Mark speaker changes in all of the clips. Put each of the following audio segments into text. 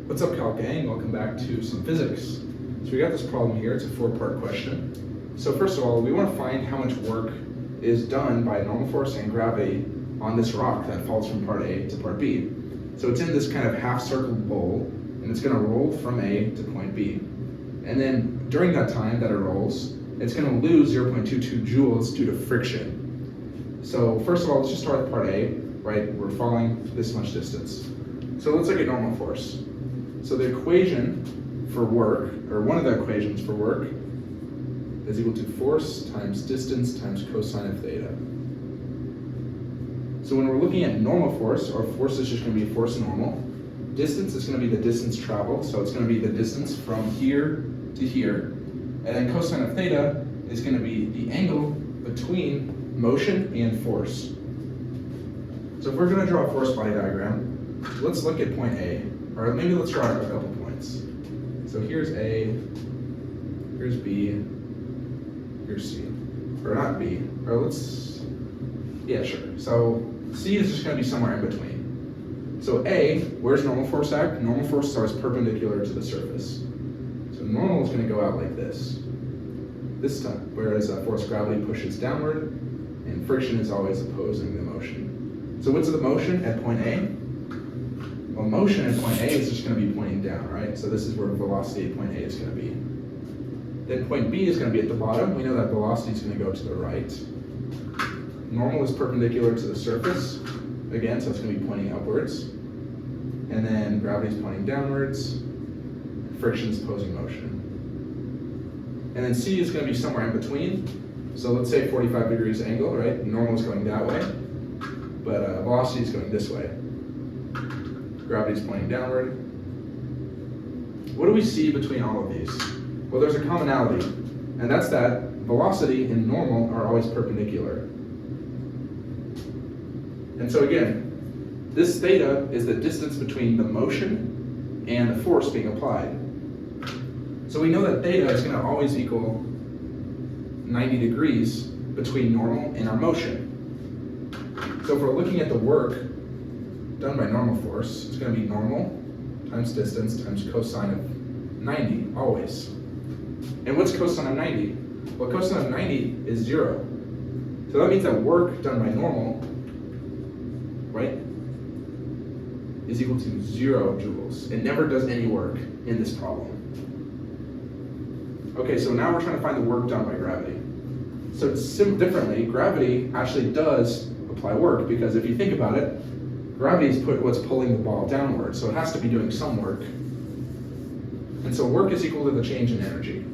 Speaker 1: What's up, Calc gang? Welcome back to some physics. So we got this problem here. It's a 4-part question. So first of all, we want to find how much work is done by normal force and gravity on this rock that falls from part A to part B. So it's in this kind of half-circle bowl, and it's going to roll from A to point B. And then during that time that it rolls, it's going to lose 0.22 joules due to friction. So first of all, let's just start with part A, right? We're falling this much distance. So let's look at normal force. So the equation for work, or one of the equations for work, is equal to force times distance times cosine of theta. So when we're looking at normal force, our force is just going to be force normal. Distance is going to be the distance traveled, so it's going to be the distance from here to here. And then cosine of theta is going to be the angle between motion and force. So if we're going to draw a force body diagram, let's look at point A. Or maybe let's draw a couple points. So here's A, here's B, here's C. Or not B, or yeah, sure. So C is just going to be somewhere in between. So A, where's normal force at? Normal force starts perpendicular to the surface. So normal is going to go out like this time, whereas force of gravity pushes downward, and friction is always opposing the motion. So what's the motion at point A? Well, motion at point A is just going to be pointing down, right? So this is where velocity at point A is going to be. Then point B is going to be at the bottom. We know that velocity is going to go to the right. Normal is perpendicular to the surface, again, so it's going to be pointing upwards. And then gravity is pointing downwards. Friction is opposing motion. And then C is going to be somewhere in between. So let's say 45 degrees angle, right? Normal is going that way, but velocity is going this way. Gravity is pointing downward. What do we see between all of these? Well, there's a commonality, and that's that velocity and normal are always perpendicular. And so again, this theta is the distance between the motion and the force being applied. So we know that theta is going to always equal 90 degrees between normal and our motion. So if we're looking at the work done by normal force, it's going to be normal times distance times cosine of 90, always. And what's cosine of 90? Well, cosine of 90 is 0. So that means that work done by normal, right, is equal to 0 joules. It never does any work in this problem. Okay, so now we're trying to find the work done by gravity. So differently, gravity actually does apply work, because if you think about it, gravity is what's pulling the ball downward, so it has to be doing some work. And so work is equal to the change in energy.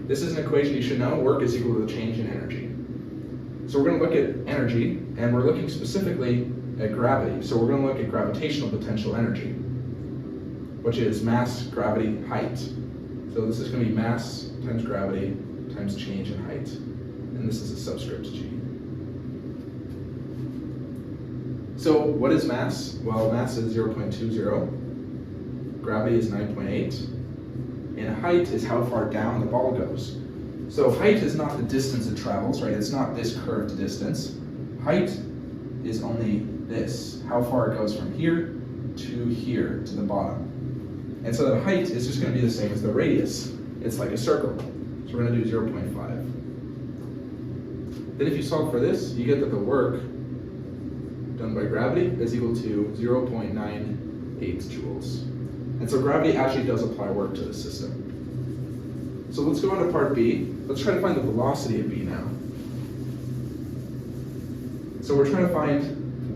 Speaker 1: This is an equation you should know. Work is equal to the change in energy. So we're going to look at energy, and we're looking specifically at gravity. So we're going to look at gravitational potential energy, which is mass, gravity, height. So this is going to be mass times gravity times change in height. And this is a subscript g. So what is mass? Well, mass is 0.20, gravity is 9.8, and height is how far down the ball goes. So height is not the distance it travels, right? It's not this curved distance. Height is only this, how far it goes from here to the bottom. And so the height is just going to be the same as the radius. It's like a circle. So we're going to do 0.5. Then if you solve for this, you get that the work done by gravity is equal to 0.98 joules. And so gravity actually does apply work to the system. So let's go on to part B. Let's try to find the velocity of B now. So we're trying to find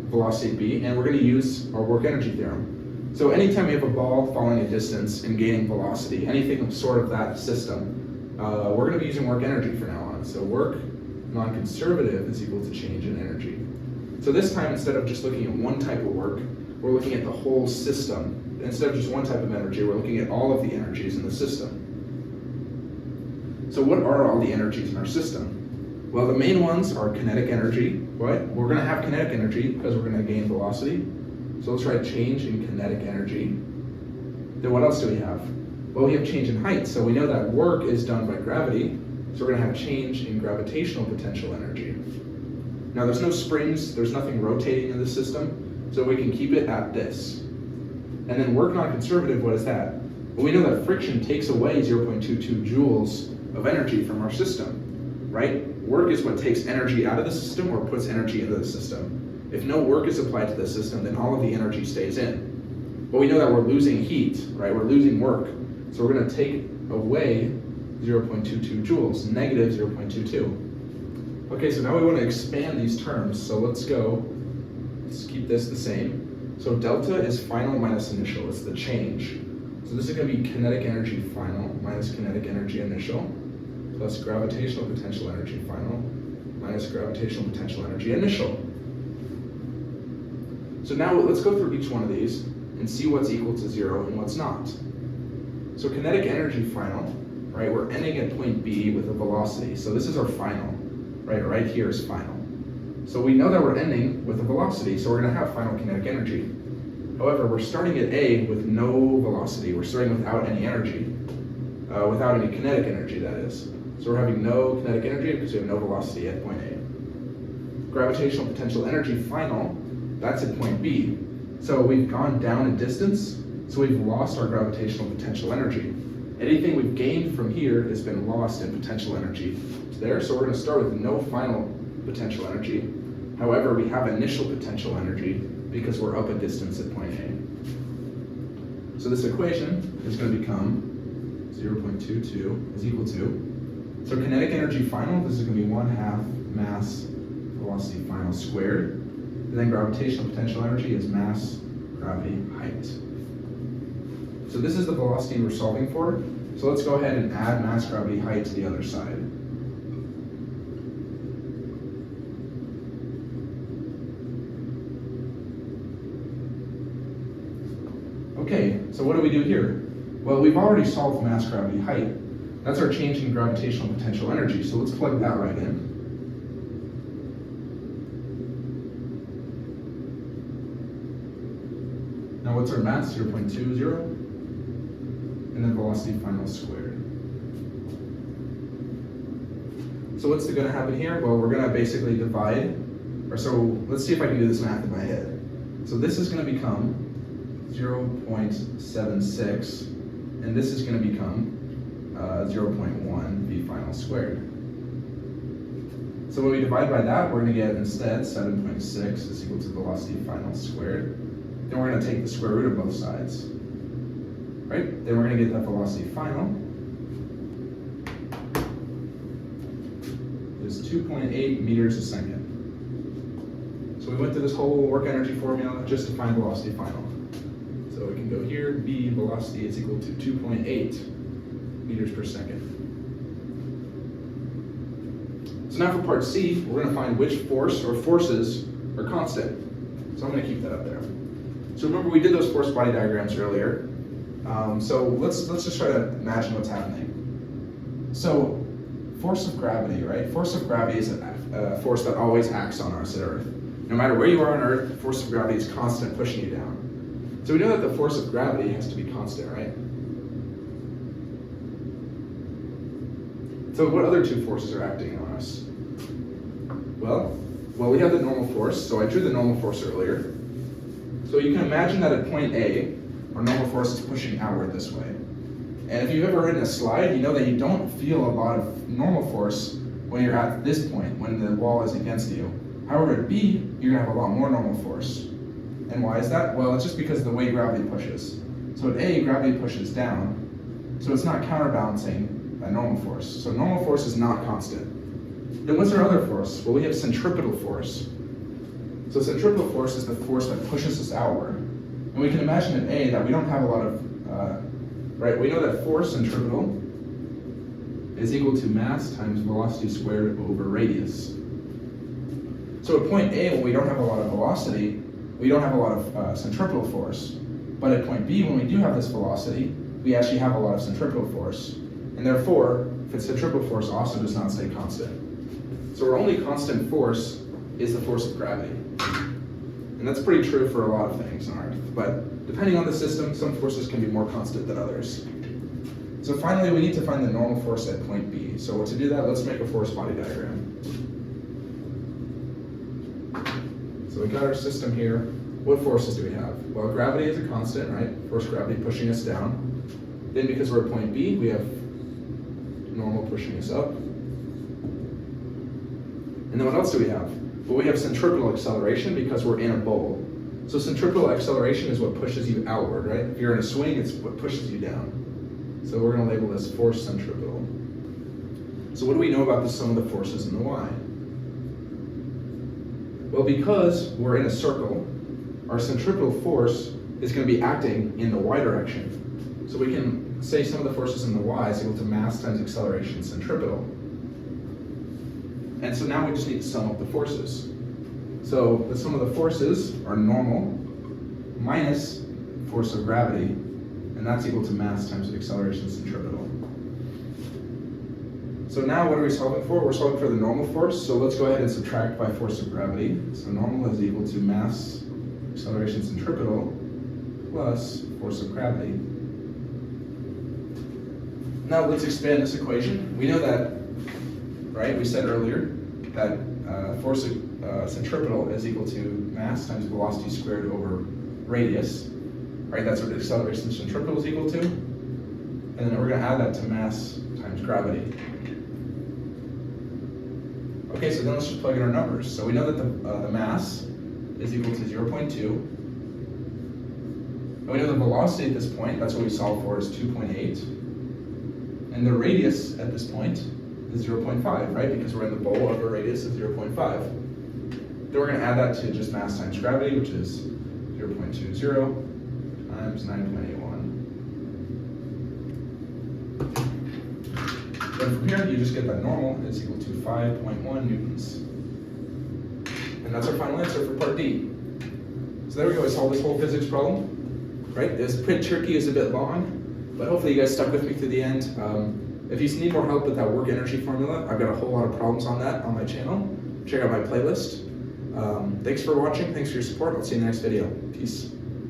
Speaker 1: velocity of B, and we're going to use our work energy theorem. So anytime we have a ball falling a distance and gaining velocity, anything sort of that system, we're going to be using work energy from now on. So work non-conservative is equal to change in energy. So this time, instead of just looking at one type of work, we're looking at the whole system. Instead of just one type of energy, we're looking at all of the energies in the system. So what are all the energies in our system? Well, the main ones are kinetic energy, right? We're going to have kinetic energy because we're going to gain velocity. So let's write change in kinetic energy. Then what else do we have? Well, we have change in height. So we know that work is done by gravity. So we're going to have change in gravitational potential energy. Now there's no springs, there's nothing rotating in the system, so we can keep it at this. And then work non-conservative, what is that? Well, we know that friction takes away 0.22 joules of energy from our system, right? Work is what takes energy out of the system or puts energy into the system. If no work is applied to the system, then all of the energy stays in. But we know that we're losing heat, right? We're losing work. So we're going to take away 0.22 joules, negative 0.22. Okay, so now we want to expand these terms. So let's keep this the same. So delta is final minus initial, it's the change. So this is going to be kinetic energy final minus kinetic energy initial, plus gravitational potential energy final minus gravitational potential energy initial. So now let's go through each one of these and see what's equal to 0 and what's not. So kinetic energy final, right, we're ending at point B with a velocity. So this is our final, right here is final. So we know that we're ending with a velocity, so we're going to have final kinetic energy. However, we're starting at A with no velocity. We're starting without any energy, without any kinetic energy, that is. So we're having no kinetic energy because we have no velocity at point A. Gravitational potential energy final, that's at point B. So we've gone down in distance, so we've lost our gravitational potential energy. Anything we've gained from here has been lost in potential energy there, so we're going to start with no final potential energy. However, we have initial potential energy because we're up a distance at point A. So this equation is going to become 0.22 is equal to, so kinetic energy final, this is going to be 1/2 mass velocity final squared. And then gravitational potential energy is mass gravity height. So this is the velocity we're solving for. So let's go ahead and add mass gravity height to the other side. Okay, so what do we do here? Well, we've already solved mass gravity height. That's our change in gravitational potential energy, so let's plug that right in. Now what's our mass? 0.20, and then velocity final squared. So what's going to happen here? Well, we're going to basically divide, so let's see if I can do this math in my head. So this is going to become 0.76, and this is going to become 0.1 v final squared. So when we divide by that, we're going to get instead 7.6 is equal to velocity final squared. Then we're going to take the square root of both sides, right? Then we're going to get that velocity final is 2.8 meters a second. So we went through this whole work energy formula just to find velocity final. So we can go here, V velocity is equal to 2.8 meters per second. So now for part C, we're going to find which force or forces are constant. So I'm going to keep that up there. So remember we did those force body diagrams earlier. So let's just try to imagine what's happening. So force of gravity, right? Force of gravity is a force that always acts on us at Earth. No matter where you are on Earth, the force of gravity is constant, pushing you down. So we know that the force of gravity has to be constant, right? So what other two forces are acting on us? Well, we have the normal force, so I drew the normal force earlier. So you can imagine that at point A, our normal force is pushing outward this way. And if you've ever ridden a slide, you know that you don't feel a lot of normal force when you're at this point, when the wall is against you. However, at B, you're going to have a lot more normal force. And why is that? Well, it's just because of the way gravity pushes. So at A, gravity pushes down, so it's not counterbalancing that normal force. So normal force is not constant. Then what's our other force? Well, we have centripetal force. So centripetal force is the force that pushes us outward. And we can imagine at A that we don't have a lot of, right, we know that force centripetal is equal to mass times velocity squared over radius. So at point A, when we don't have a lot of velocity, we don't have a lot of centripetal force. But at point B, when we do have this velocity, we actually have a lot of centripetal force. And therefore, centripetal force also does not stay constant. So our only constant force is the force of gravity. And that's pretty true for a lot of things on Earth. But depending on the system, some forces can be more constant than others. So finally, we need to find the normal force at point B. So to do that, let's make a force body diagram. So we got our system here. what forces do we have? Well, gravity is a constant, right? Force gravity pushing us down. Then because we're at point B, we have normal pushing us up. And then what else do we have? Well, we have centripetal acceleration because we're in a bowl. So centripetal acceleration is what pushes you outward, right? If you're in a swing, it's what pushes you down. So we're going to label this force centripetal. So what do we know about the sum of the forces in the y? Well, because we're in a circle, our centripetal force is going to be acting in the y direction. So we can say sum of the forces in the y is equal to mass times acceleration centripetal. And so now we just need to sum up the forces. So the sum of the forces are normal minus force of gravity, and that's equal to mass times acceleration centripetal. So now what are we solving for? We're solving for the normal force, so let's go ahead and subtract by force of gravity. So normal is equal to mass acceleration centripetal plus force of gravity. Now let's expand this equation. We know that, right, we said earlier that force centripetal is equal to mass times velocity squared over radius, right? That's what acceleration centripetal is equal to. And then we're going to add that to mass times gravity. Okay, so then let's just plug in our numbers. So we know that the mass is equal to 0.2. And we know the velocity at this point, that's what we solved for, is 2.8. And the radius at this point is 0.5, right? Because we're in the bowl of a radius of 0.5. Then we're going to add that to just mass times gravity, which is 0.20 times 9.81. Then from here, you just get that normal is equal to 5.1 newtons. And that's our final answer for part D. So there we go, I solved this whole physics problem. Right? It's pretty tricky, it's a bit long, but hopefully you guys stuck with me through the end. If you need more help with that work energy formula, I've got a whole lot of problems on that on my channel. Check out my playlist. Thanks for watching, thanks for your support. I'll see you in the next video. Peace.